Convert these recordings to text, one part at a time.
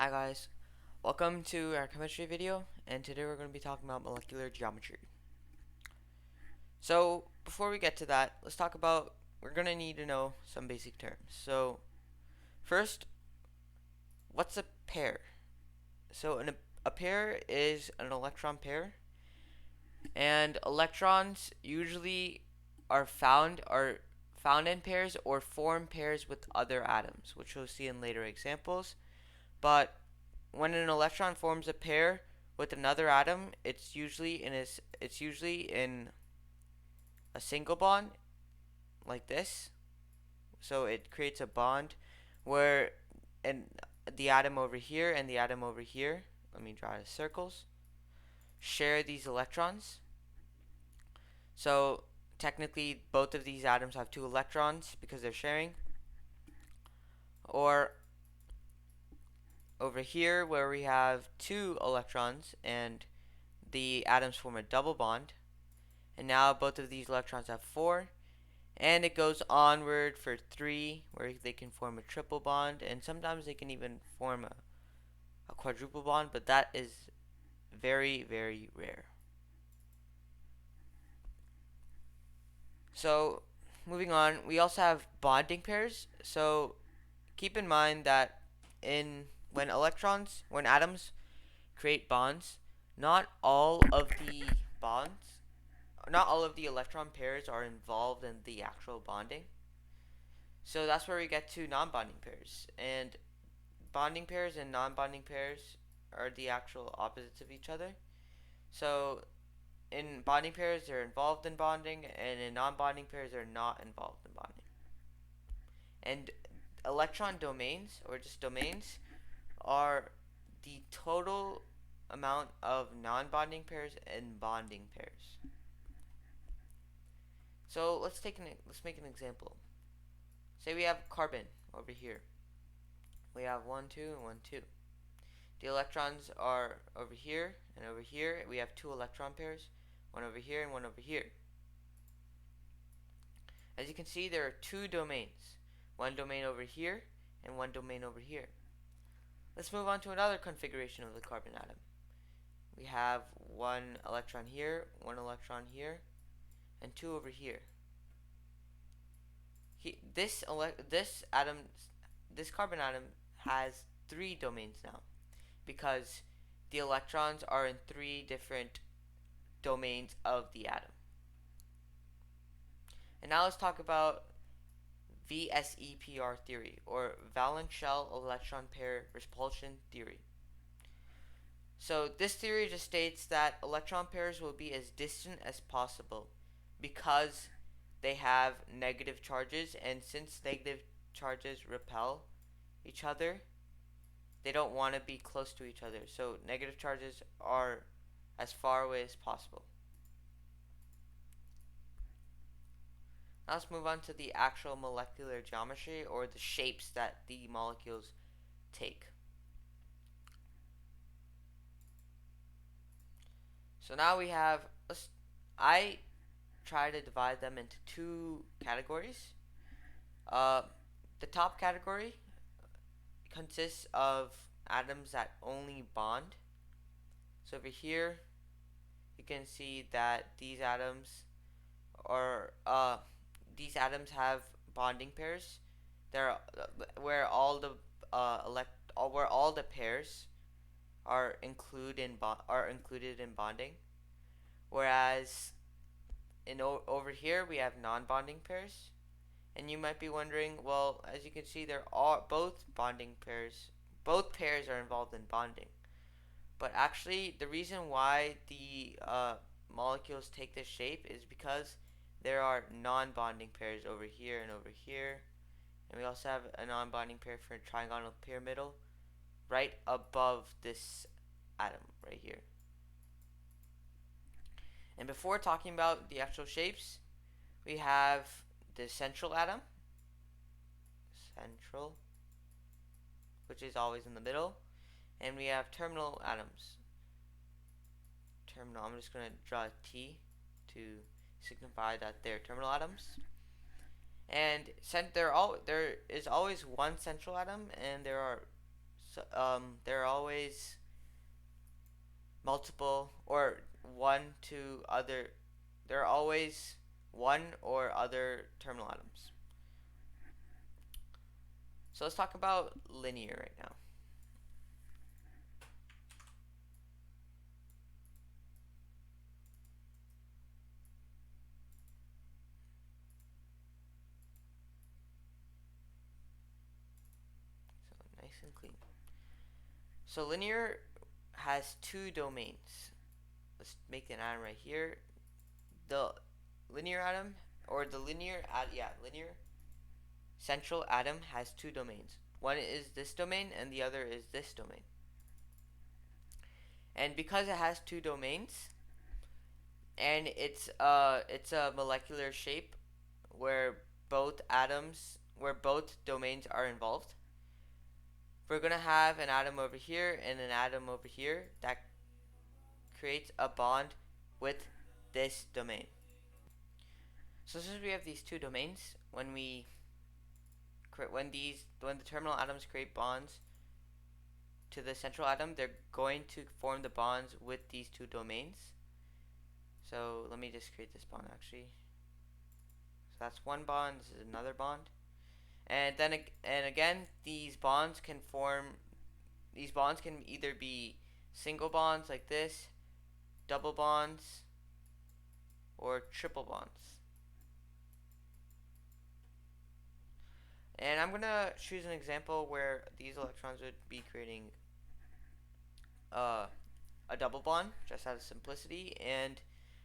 Hi guys, welcome to our chemistry video, and today we're going to be talking about molecular geometry. So before we get to that, let's talk about, we're going to need to know some basic terms. So first, what's a pair? So a pair is an electron pair, and electrons usually are found in pairs or form pairs with other atoms, which we'll see in later examples. But when an electron forms a pair with another atom, it's usually in a single bond like this. So it creates a bond where and the atom over here and the atom over here, let me draw the circles, share these electrons. So technically both of these atoms have two electrons because they're sharing. Or over here where we have two electrons and the atoms form a double bond, and now both of these electrons have 4, and it goes onward for 3 where they can form a triple bond, and sometimes they can even form a quadruple bond, but that is very, very rare. So moving on, we also have bonding pairs. So keep in mind that in when atoms create bonds, not all of the bonds not all of the electron pairs are involved in the actual bonding. So that's where we get to non-bonding pairs. And bonding pairs and non-bonding pairs are the actual opposites of each other. So in bonding pairs, they're involved in bonding, and in non-bonding pairs, they're not involved in bonding. And electron domains, or just domains, are the total amount of non-bonding pairs and bonding pairs. So let's make an example. Say we have carbon over here. We have 1, 2, and 1, 2. The electrons are over here and over here. We have two electron pairs, one over here and one over here. As you can see, there are two domains, one domain over here and one domain over here. Let's move on to another configuration of the carbon atom. We have one electron here, one electron here, and two over here. This carbon atom has 3 domains now, because the electrons are in 3 different domains of the atom. And now let's talk about VSEPR theory, or valence shell electron pair repulsion theory. So this theory just states that electron pairs will be as distant as possible because they have negative charges, and since negative charges repel each other, they don't want to be close to each other. So negative charges are as far away as possible. Now let's move on to the actual molecular geometry, or the shapes that the molecules take. So now we have, I try to divide them into 2 categories. The top category consists of atoms that only bond. So over here, you can see that these atoms have bonding pairs. They're where all the pairs are included in bonding. Whereas over here we have non-bonding pairs. And you might be wondering, well, as you can see, there are both pairs are involved in bonding. But actually, the reason why the molecules take this shape is because there are non-bonding pairs over here and over here. And we also have a non-bonding pair for Trigonal Pyramidal right above this atom right here. And before talking about the actual shapes, we have the central atom, which is always in the middle, and we have terminal atoms. I'm just going to draw a T to signify that they're terminal atoms. And there is always one central atom, and there are So there are always multiple or one to other. There are always one or other terminal atoms. So let's talk about linear right now. So nice and clean. So linear has two domains. Let's make an atom right here. The linear atom or the linear central atom has two domains. One is this domain and the other is this domain. And because it has two domains and it's a molecular shape where both domains are involved, we're going to have an atom over here and an atom over here that creates a bond with this domain. So since we have these two domains, when the terminal atoms create bonds to the central atom, they're going to form the bonds with these two domains. So let me just create this bond actually. So that's one bond, this is another bond. And again, these bonds can either be single bonds like this, double bonds, or triple bonds. And I'm gonna choose an example where these electrons would be creating a double bond, just out of simplicity. And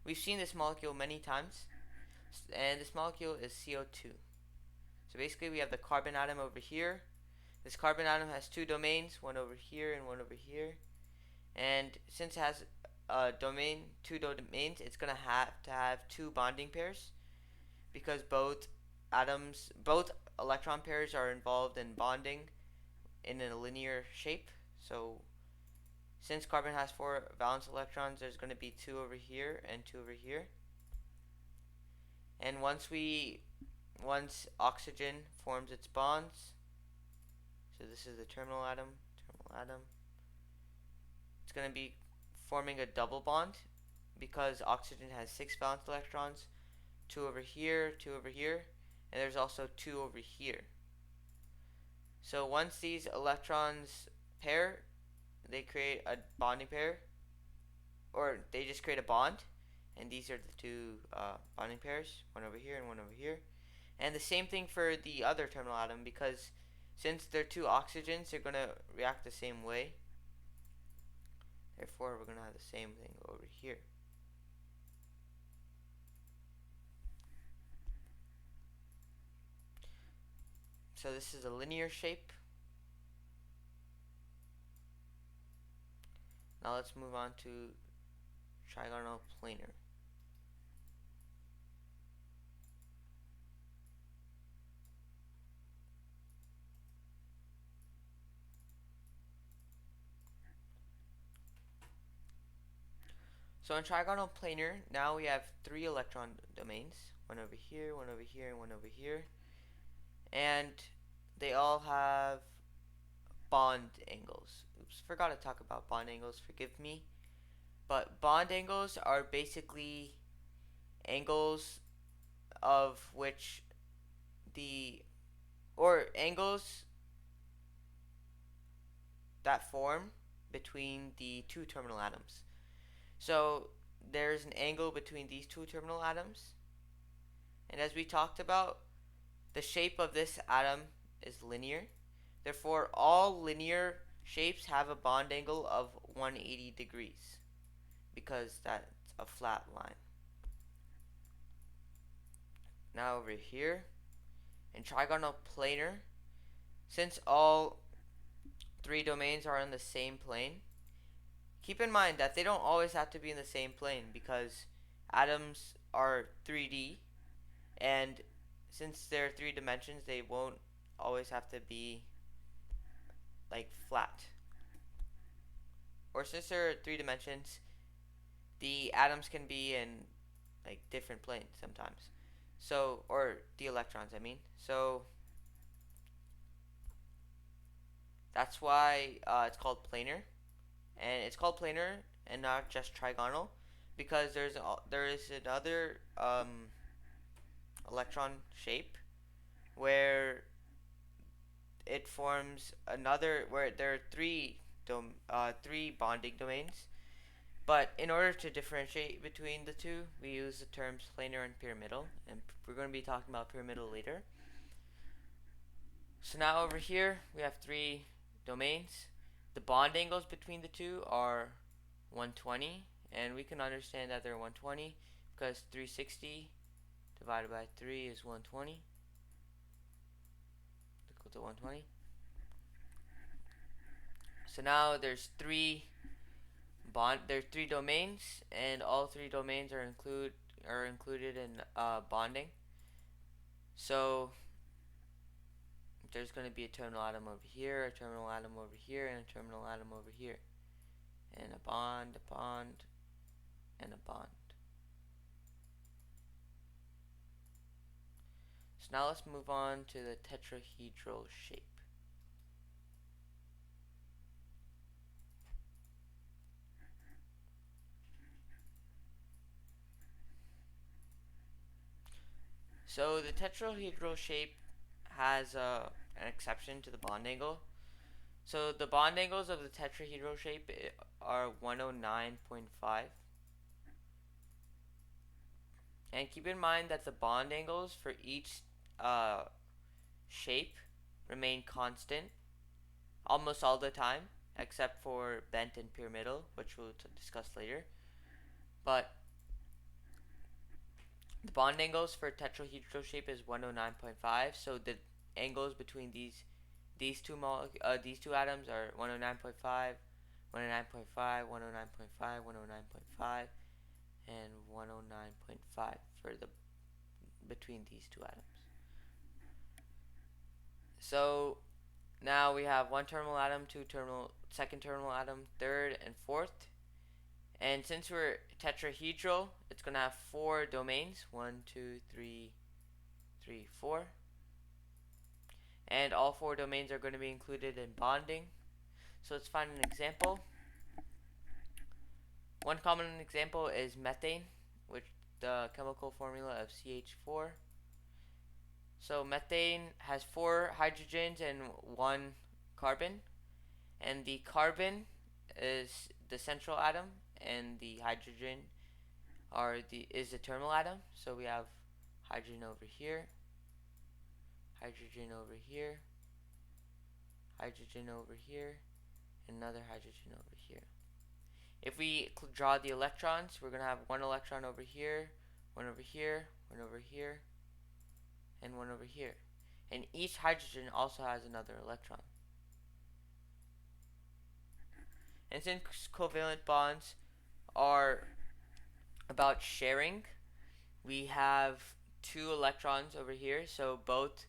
we've seen this molecule many times, and this molecule is CO2. So basically we have the carbon atom over here. This carbon atom has two domains, one over here and one over here. And since it has two domains, it's gonna have to have two bonding pairs because both electron pairs are involved in bonding in a linear shape. So since carbon has 4 valence electrons, there's going to be 2 over here and 2 over here. And once oxygen forms its bonds, so this is the terminal atom, it's going to be forming a double bond because oxygen has 6 valence electrons, 2 over here, 2 over here, and there's also 2 over here. So once these electrons pair, they create a bonding pair, or they just create a bond, and these are the two bonding pairs, one over here and one over here. And the same thing for the other terminal atom, because since they're two oxygens, they're going to react the same way. Therefore, we're going to have the same thing over here. So this is a linear shape. Now let's move on to Trigonal Planar. So in Trigonal Planar, now we have 3 electron domains, one over here, one over here, and one over here. And they all have bond angles. Oops, forgot to talk about bond angles, forgive me. But bond angles are basically angles of which angles that form between the two terminal atoms. So there's an angle between these two terminal atoms. And as we talked about, the shape of this atom is linear. Therefore, all linear shapes have a bond angle of 180 degrees because that's a flat line. Now over here, in Trigonal Planar, since all 3 domains are in the same plane, keep in mind that they don't always have to be in the same plane because atoms are 3D, and since they're 3 dimensions, they won't always have to be like flat. Or since they're 3 dimensions, the atoms can be in like different planes sometimes. So, or the electrons, I mean. So That's why it's called planar, and it's called planar and not just trigonal, because there is another electron shape where it forms another where there are three bonding domains. But in order to differentiate between the two, we use the terms planar and pyramidal, and we're going to be talking about pyramidal later. So now over here we have three domains. The bond angles between the two are 120, and we can understand that they're 120 because 360 divided by 3 is 120, equal to 120. So now there's three domains, and all three domains are included in bonding. So there's going to be a terminal atom over here, a terminal atom over here, and a terminal atom over here, and a bond, and a bond. So now let's move on to the tetrahedral shape. So the tetrahedral shape has an exception to the bond angle. So the bond angles of the tetrahedral shape are 109.5. And keep in mind that the bond angles for each uh, shape remain constant almost all the time, except for bent and pyramidal, which we'll discuss later. But the bond angles for tetrahedral shape is 109.5, so the angles between these two atoms are 109.5, 109.5, 109.5, 109.5, and 109.5 for the between these two atoms. So now we have one terminal atom, second terminal atom, third and fourth. And since we're tetrahedral, it's going to have four domains. 1, 2, 3, 3, 4. And all four domains are going to be included in bonding. So let's find an example. One common example is methane, which the chemical formula of CH4. So methane has 4 hydrogens and 1 carbon, and the carbon is the central atom, and the hydrogen is the terminal atom. So we have hydrogen over here, hydrogen over here, hydrogen over here, and another hydrogen over here. If we draw the electrons, we're going to have one electron over here, one over here, one over here, and one over here. And each hydrogen also has another electron. And since covalent bonds are about sharing, we have 2 electrons over here, so both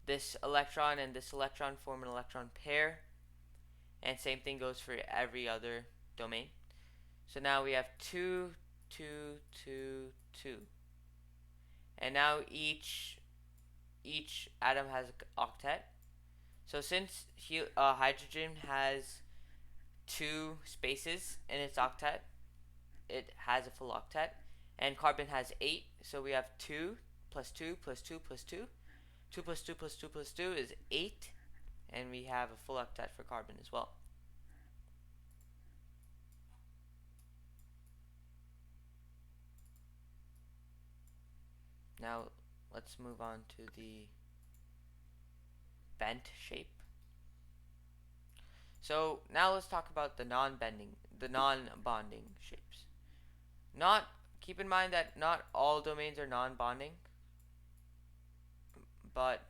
this electron and this electron form an electron pair, and same thing goes for every other domain. So now we have 2, 2, 2, 2, and now each atom has an octet. So since hydrogen has 2 spaces in its octet, it has a full octet, and carbon has 8, so we have 2 plus 2 plus 2 plus 2. 2 plus 2 plus 2 plus 2 is 8, and we have a full octet for carbon as well. Now let's move on to the bent shape. So now let's talk about the non-bonding shapes. Keep in mind that not all domains are non-bonding, but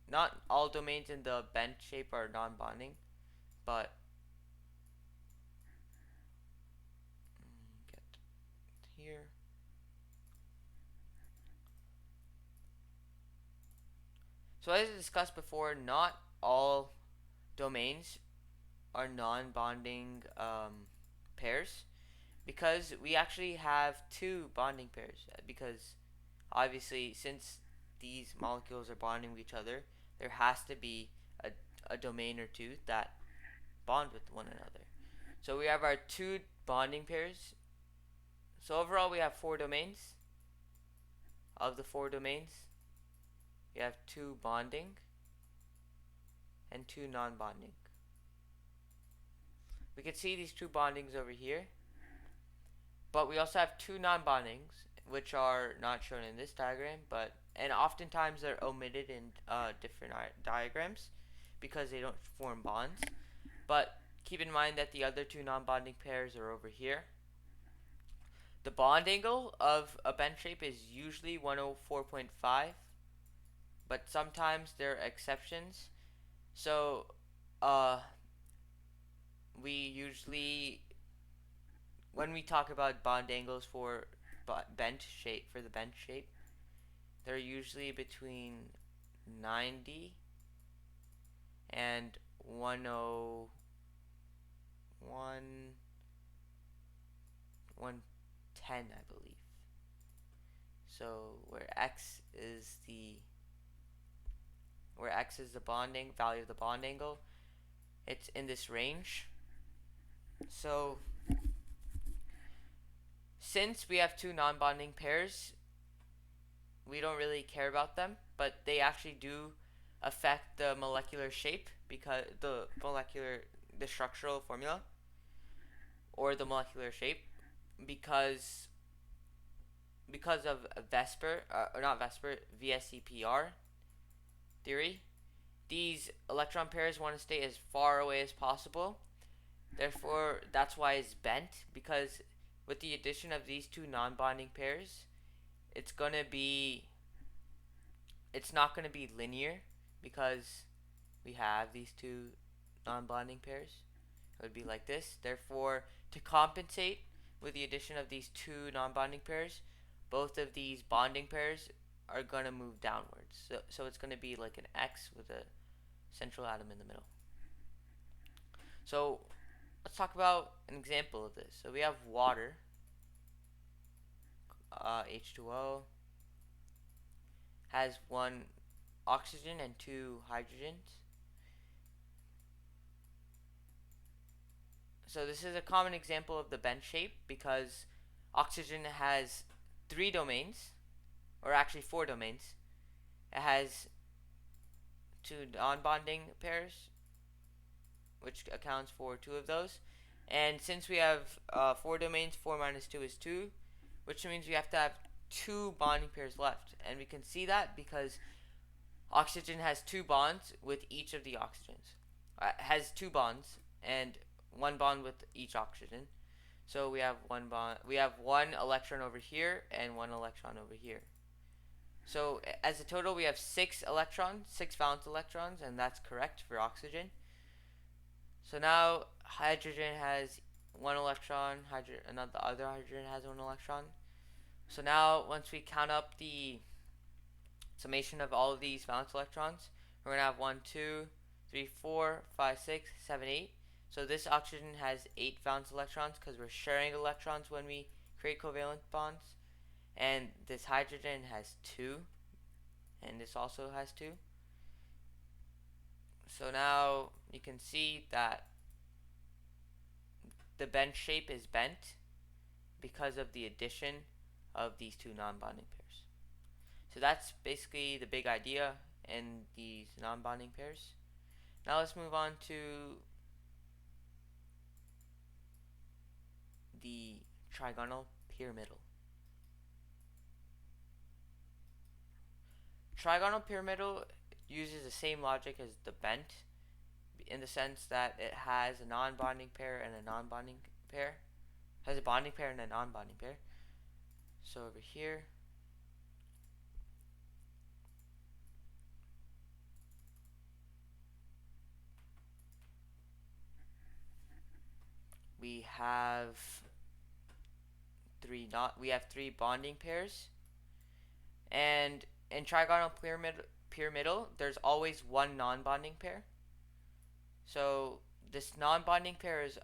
not all domains in the bent shape are non-bonding, but get here. So as discussed before, not all domains are non-bonding pairs, because we actually have 2 bonding pairs, because obviously since these molecules are bonding with each other, there has to be a domain or two that bond with one another. So we have our two bonding pairs. So overall we have 4 domains. Of the 4 domains, we have 2 bonding and 2 non-bonding. We can see these 2 bondings over here, but we also have 2 non-bondings, which are not shown in this diagram, and oftentimes they're omitted in different diagrams because they don't form bonds. But keep in mind that the other 2 non-bonding pairs are over here. The bond angle of a bend shape is usually 104.5, but sometimes there are exceptions. So we usually, when we talk about bond angles for bent shape, they're usually between 90 and 101, 110, I believe. So where x is the bonding value of the bond angle, it's in this range. So since we have 2 non-bonding pairs, we don't really care about them, but they actually do affect the molecular shape, because the structural formula or the molecular shape, because of VSEPR theory. These electron pairs want to stay as far away as possible. Therefore, that's why it's bent, because with the addition of these 2 non-bonding pairs, it's not going to be linear, because we have these 2 non-bonding pairs. It would be like this. Therefore, to compensate with the addition of these 2 non-bonding pairs, both of these bonding pairs are going to move downwards. So it's going to be like an X with a central atom in the middle. So let's talk about an example of this. So we have water, H2O, has 1 oxygen and 2 hydrogens. So this is a common example of the bend shape, because oxygen has 3 domains, or actually 4 domains. It has 2 non-bonding pairs, which accounts for 2 of those. And since we have 4 domains, 4 minus 2 is 2, which means we have to have 2 bonding pairs left. And we can see that because oxygen has 2 bonds with each of the oxygens. Has 2 bonds and 1 bond with each oxygen. So we have 1 bond. We have 1 electron over here and 1 electron over here. So as a total, we have 6 electrons, 6 valence electrons, and that's correct for oxygen. So now hydrogen has 1 electron, the other hydrogen has 1 electron. So now once we count up the summation of all of these valence electrons, we're going to have 1, 2, 3, 4, 5, 6, 7, 8. So this oxygen has 8 valence electrons because we're sharing electrons when we create covalent bonds. And this hydrogen has 2, and this also has 2. So now you can see that the bend shape is bent because of the addition of these 2 non-bonding pairs. So that's basically the big idea in these non-bonding pairs. Now let's move on to the Trigonal Pyramidal. Trigonal Pyramidal uses the same logic as the bent, in the sense that it has a non-bonding pair and a non-bonding pair. It has a bonding pair and a non-bonding pair. So over here, we have 3 bonding pairs, and in Trigonal Pyramidal, there's always 1 non-bonding pair. So this non-bonding pair is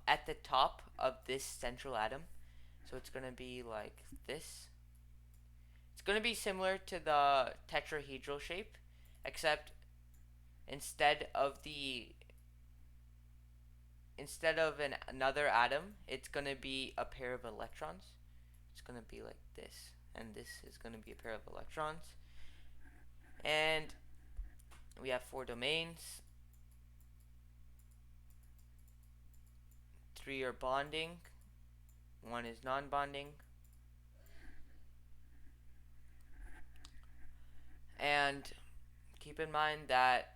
at the top of this central atom. So it's going to be like this. It's going to be similar to the tetrahedral shape, except instead of the instead of another atom, it's going to be a pair of electrons. It's going to be like this, and this is going to be a pair of electrons. And we have 4 domains. 3 are bonding, 1 is non-bonding. And keep in mind that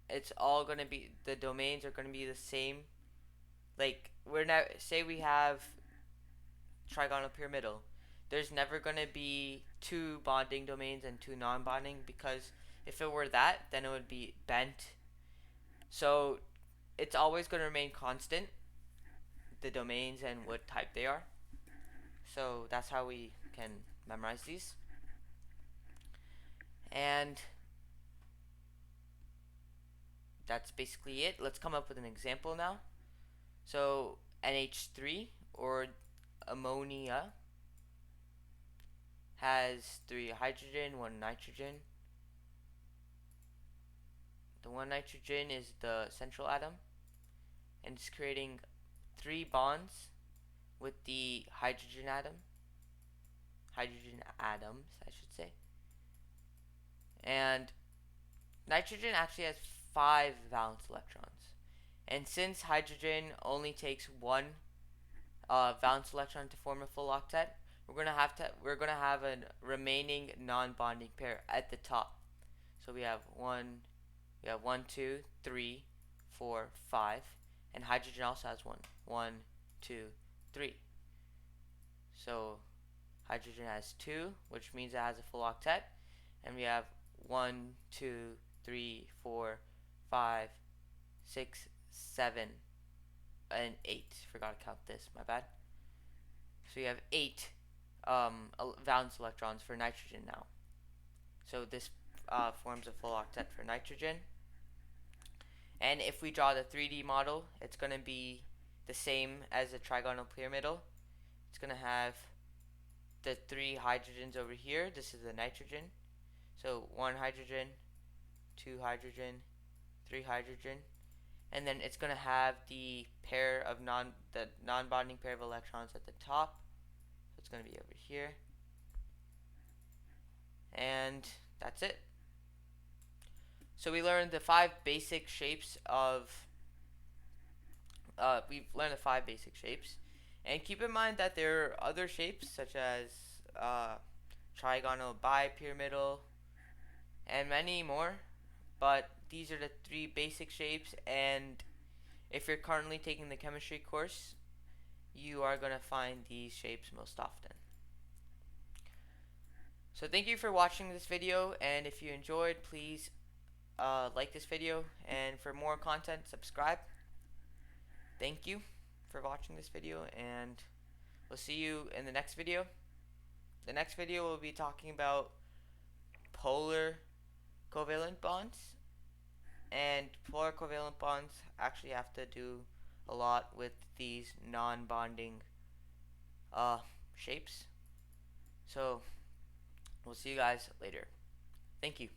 it's all going to be, the domains are going to be the same. Like, we're now, say we have Trigonal Pyramidal. There's never going to be 2 bonding domains and 2 non-bonding, because if it were that, then it would be bent. So it's always going to remain constant, the domains and what type they are. So that's how we can memorize these. And that's basically it. Let's come up with an example now. So NH3, or ammonia, has 3 hydrogen, 1 nitrogen. The 1 nitrogen is the central atom, and it's creating 3 bonds with the hydrogen atoms, I should say. And nitrogen actually has 5 valence electrons. And since hydrogen only takes 1 valence electron to form a full octet, we're gonna have a remaining non-bonding pair at the top. So we have 1, 2, 3, 4, 5, and hydrogen also has 1, 1, 2, 3. So hydrogen has 2, which means it has a full octet, and we have 1, 2, 3, 4, 5, 6, 7, and 8. Forgot to count this, my bad. So you have 8 valence electrons for nitrogen now. So this forms a full octet for nitrogen. And if we draw the 3D model, it's going to be the same as the trigonal pyramidal. It's going to have the 3 hydrogens over here. This is the nitrogen. So 1 hydrogen, 2 hydrogen, 3 hydrogen. And then it's going to have the pair of non-bonding pair of electrons at the top. So it's going to be over here. And that's it. So we learned the 5 basic shapes of we've learned the 5 basic shapes, and keep in mind that there are other shapes such as trigonal bipyramidal and many more, but these are the 3 basic shapes, and if you're currently taking the chemistry course, you are going to find these shapes most often. So thank you for watching this video, and if you enjoyed, please like this video, and for more content, subscribe. Thank you for watching this video, and we'll see you in the next video. The next video we'll be talking about polar covalent bonds, and polar covalent bonds actually have to do a lot with these non-bonding shapes. So we'll see you guys later. Thank you.